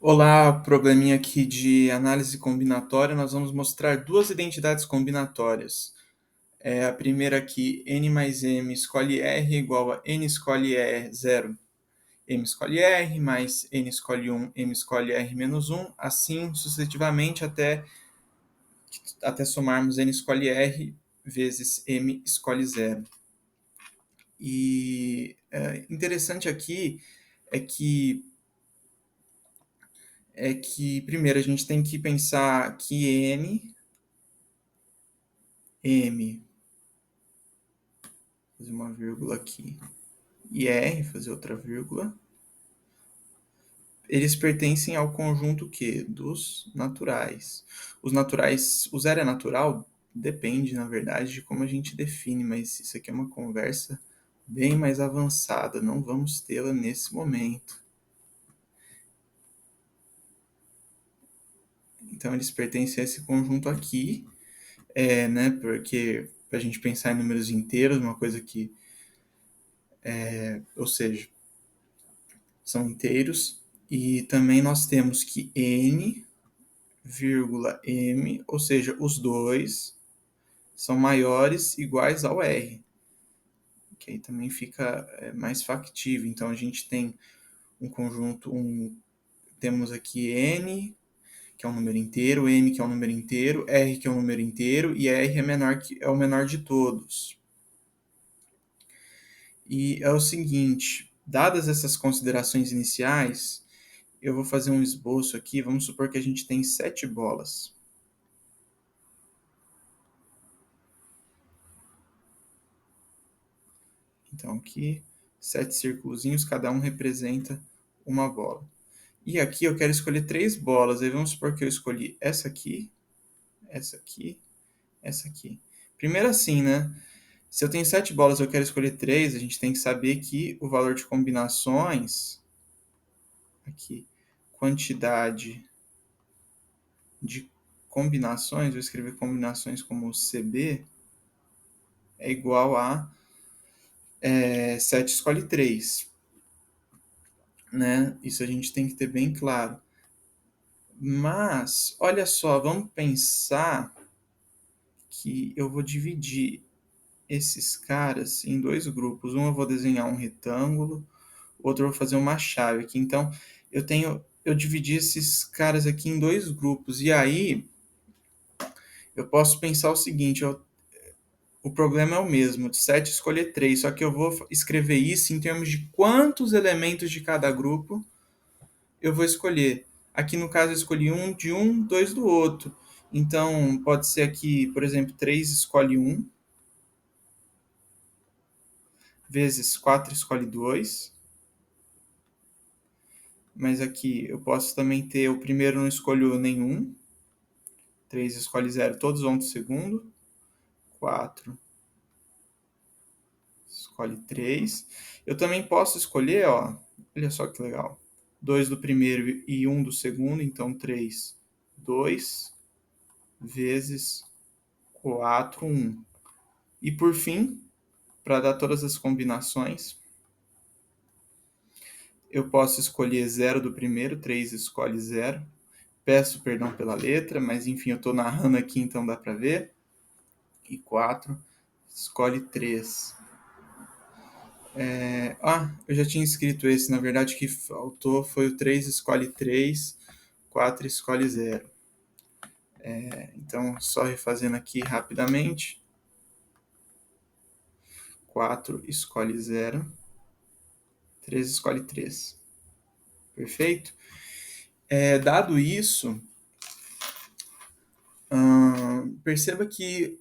Olá, probleminha aqui de análise combinatória. Nós vamos mostrar duas identidades combinatórias. A primeira aqui, n mais m escolhe r igual a n escolhe r 0, m escolhe r, mais n escolhe 1, m escolhe r menos 1, assim sucessivamente até somarmos n escolhe r vezes m escolhe 0. E interessante aqui é que primeiro a gente tem que pensar que m, fazer uma vírgula aqui, e R, fazer outra vírgula, eles pertencem ao conjunto que? Dos naturais. Os naturais, o zero é natural? Depende, na verdade, de como a gente define, mas isso aqui é uma conversa bem mais avançada, não vamos tê-la nesse momento. Então, eles pertencem a esse conjunto aqui, né, porque para a gente pensar em números inteiros, uma coisa que, ou seja, são inteiros, e também nós temos que n, vírgula m, ou seja, os dois são maiores iguais ao r, que aí também fica mais factível. Então a gente tem um conjunto, temos aqui n, que é um número inteiro, m, que é um número inteiro, r, que é um número inteiro, e r é o menor de todos. E é o seguinte, dadas essas considerações iniciais, eu vou fazer um esboço aqui. Vamos supor que a gente tem 7 bolas. Então aqui, 7 círculozinhos, cada um representa uma bola. E aqui eu quero escolher 3 bolas. Aí vamos supor que eu escolhi essa aqui, essa aqui, essa aqui. Primeiro assim, né? Se eu tenho 7 bolas e eu quero escolher 3, a gente tem que saber que o valor de combinações, aqui, quantidade de combinações, vou escrever combinações como CB, é igual a 7 escolhe 3. Né? Isso a gente tem que ter bem claro. Mas, olha só, vamos pensar que eu vou dividir esses caras em dois grupos. Um eu vou desenhar um retângulo, outro eu vou fazer uma chave aqui. Então, eu dividi esses caras aqui em dois grupos. E aí, eu posso pensar o seguinte, o problema é o mesmo, de 7 escolher 3, só que eu vou escrever isso em termos de quantos elementos de cada grupo eu vou escolher. Aqui no caso eu escolhi um de um, dois do outro. Então pode ser aqui, por exemplo, 3 escolhe 1, vezes 4 escolhe 2. Mas aqui eu posso também ter o primeiro não escolho nenhum, 3 escolhe 0, todos vão para o segundo. 4 escolhe 3. Eu também posso escolher, ó, olha só que legal, 2 do primeiro e 1 do segundo, então 3, 2 vezes 4, 1. E por fim, para dar todas as combinações, eu posso escolher 0 do primeiro, 3 escolhe 0. Peço perdão pela letra, mas enfim, eu estou narrando aqui, então dá para ver. E 4 escolhe 3. Eu já tinha escrito esse, na verdade, que faltou foi o 3 escolhe 3, 4 escolhe 0. Então, só refazendo aqui rapidamente. 4 escolhe 0, 3 escolhe 3. Perfeito? Dado isso, perceba que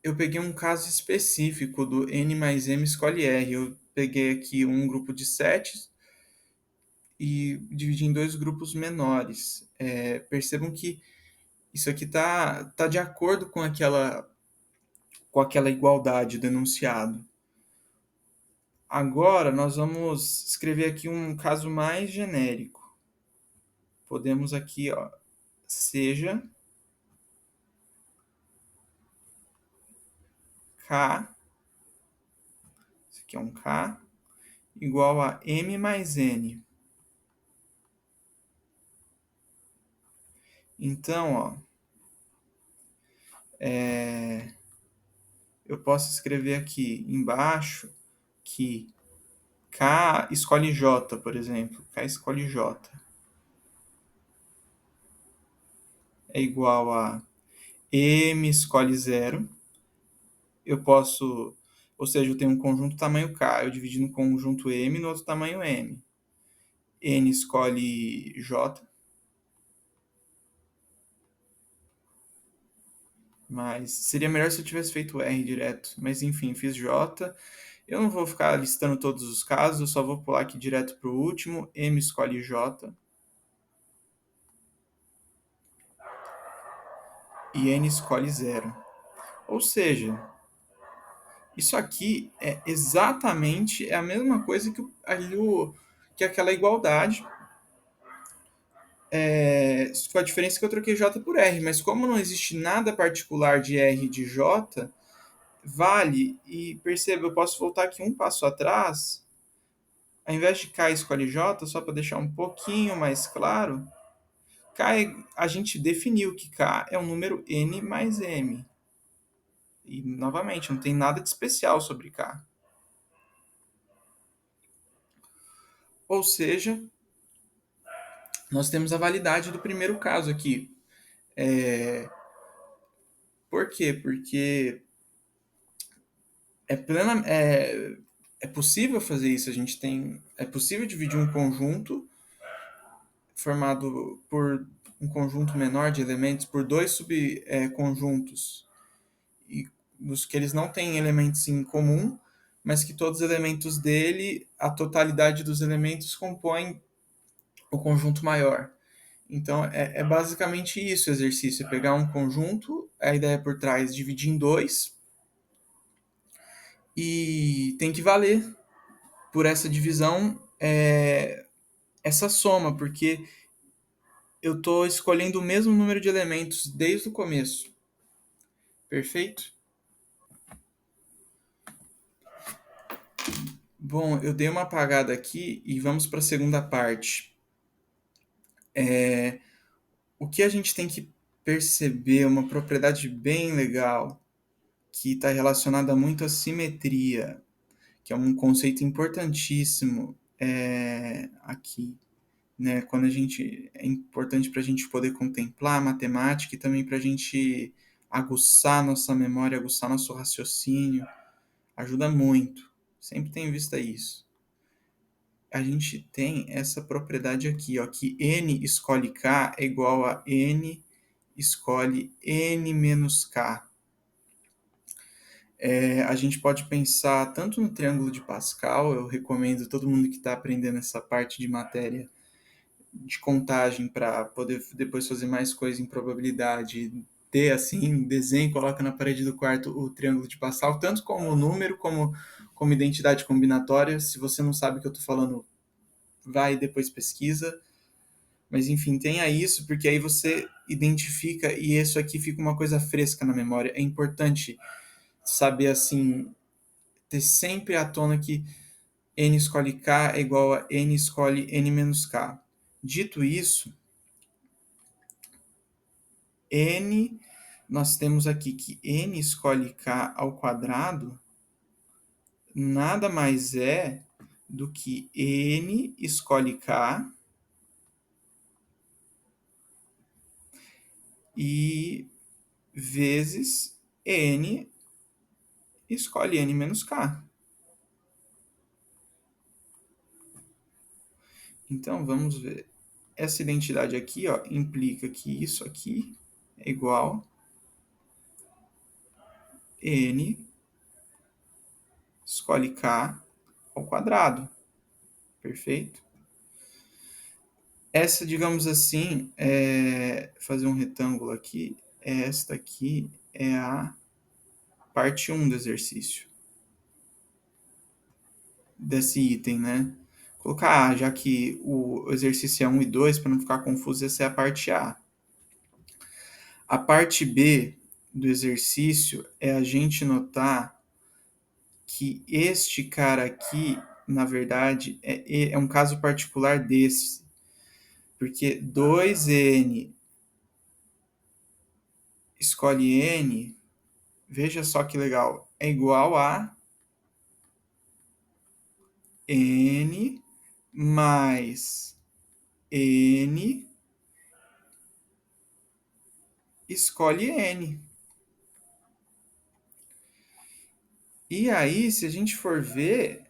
eu peguei um caso específico do n mais m escolhe r. Eu peguei aqui um grupo de 7 e dividi em dois grupos menores. Percebam que isso aqui tá de acordo com aquela igualdade do enunciado. Agora, nós vamos escrever aqui um caso mais genérico. Podemos aqui, ó, seja K, isso aqui é um K, igual a M mais N. Então, ó, eu posso escrever aqui embaixo que K escolhe J, por exemplo. K escolhe J é igual a M escolhe zero. Eu posso, ou seja, eu tenho um conjunto tamanho K, eu divido no conjunto M no outro tamanho M. N escolhe J, mas seria melhor se eu tivesse feito R direto. Mas enfim, fiz J. Eu não vou ficar listando todos os casos, eu só vou pular aqui direto para o último. M escolhe J e N escolhe zero. Ou seja, isso aqui é exatamente a mesma coisa que aquela igualdade, com a diferença que eu troquei J por R. Mas como não existe nada particular de R e de J, vale, e perceba, eu posso voltar aqui um passo atrás, ao invés de K escolhe J, só para deixar um pouquinho mais claro, a gente definiu que K é um número N mais M. E, novamente, não tem nada de especial sobre K. Ou seja, nós temos a validade do primeiro caso aqui. Por quê? Porque é possível fazer isso. É possível dividir um conjunto formado por um conjunto menor de elementos por dois subconjuntos, e nos que eles não têm elementos em comum, mas que todos os elementos dele, a totalidade dos elementos compõem o conjunto maior. Então, é basicamente isso o exercício: é pegar um conjunto, a ideia por trás, dividir em dois, e tem que valer por essa divisão, essa soma, porque eu estou escolhendo o mesmo número de elementos desde o começo. Perfeito? Bom, eu dei uma apagada aqui e vamos para a segunda parte. O que a gente tem que perceber, uma propriedade bem legal, que está relacionada muito à simetria, que é um conceito importantíssimo aqui. Né? Quando é importante para a gente poder contemplar a matemática e também para a gente aguçar nossa memória, aguçar nosso raciocínio, ajuda muito. Sempre tenho visto isso. A gente tem essa propriedade aqui, ó, que n escolhe k é igual a n escolhe n menos k. A gente pode pensar tanto no triângulo de Pascal, eu recomendo todo mundo que está aprendendo essa parte de matéria de contagem para poder depois fazer mais coisa em probabilidade, ter assim, desenho, coloca na parede do quarto o triângulo de Pascal, tanto como número, como identidade combinatória. Se você não sabe o que eu estou falando, vai e depois pesquisa. Mas enfim, tenha isso, porque aí você identifica e isso aqui fica uma coisa fresca na memória. É importante saber assim, ter sempre à tona que n escolhe k é igual a n escolhe n menos k. Dito isso, n, nós temos aqui que n escolhe k ao quadrado nada mais é do que n escolhe k e vezes n escolhe n menos k. Então, vamos ver. Essa identidade aqui, ó, implica que isso aqui é igual n escolhe k ao quadrado. Perfeito? Essa, digamos assim, fazer um retângulo aqui, esta aqui é a parte 1 do exercício, desse item, né? Colocar A, já que o exercício é 1 e 2, para não ficar confuso, essa é a parte A. A parte B do exercício é a gente notar que este cara aqui, na verdade, é um caso particular desse, porque 2n escolhe N, veja só que legal, é igual a N mais N, escolhe N. E aí, se a gente for ver,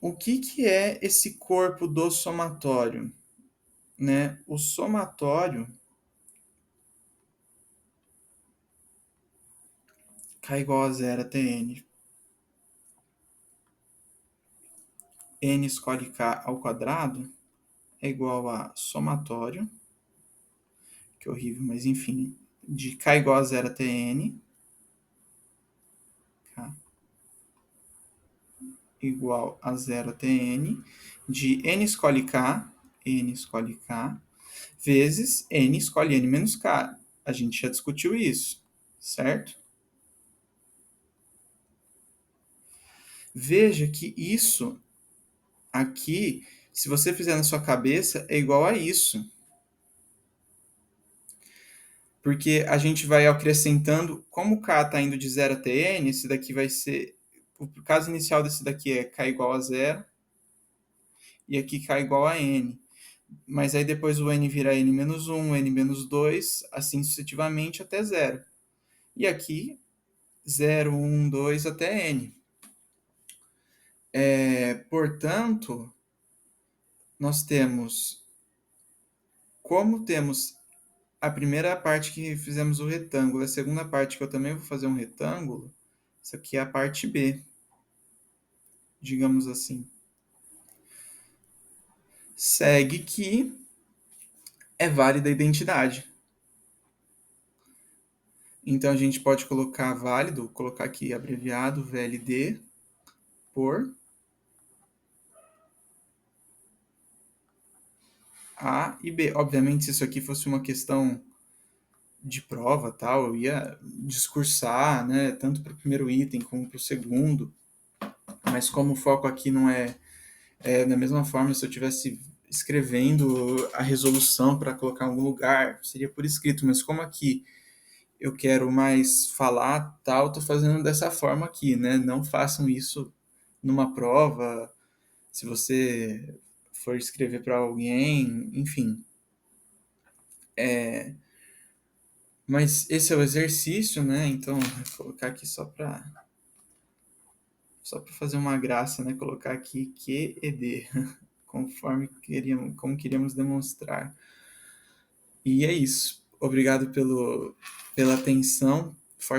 o que é esse corpo do somatório? Né? O somatório K igual a zero até N. N escolhe K ao quadrado é igual a somatório, que horrível, mas enfim, de K igual a zero até N, K igual a zero até N, de N escolhe K, vezes N escolhe N menos K. A gente já discutiu isso, certo? Veja que isso aqui, se você fizer na sua cabeça, é igual a isso. Porque a gente vai acrescentando, como o K está indo de 0 até N, esse daqui vai ser, o caso inicial desse daqui é K igual a 0, e aqui K igual a N. Mas aí depois o N vira N menos 1, N menos 2, assim sucessivamente até 0. E aqui 0, 1, 2 até N. Portanto, nós temos, como temos a primeira parte que fizemos o retângulo, a segunda parte que eu também vou fazer um retângulo, isso aqui é a parte B, digamos assim. Segue que é válida a identidade. Então a gente pode colocar válido, colocar aqui abreviado VLD por A e B. Obviamente, se isso aqui fosse uma questão de prova, tal, eu ia discursar, né, tanto para o primeiro item como para o segundo. Mas como o foco aqui não é da mesma forma, se eu tivesse escrevendo a resolução para colocar em algum lugar, seria por escrito. Mas como aqui eu quero mais falar, tal, tô fazendo dessa forma aqui, né? Não façam isso numa prova, se você for escrever para alguém, enfim. Mas esse é o exercício, né? Então, vou colocar aqui só para fazer uma graça, né? Colocar aqui Q e D, conforme como queríamos demonstrar. E é isso. Obrigado pela atenção. Forte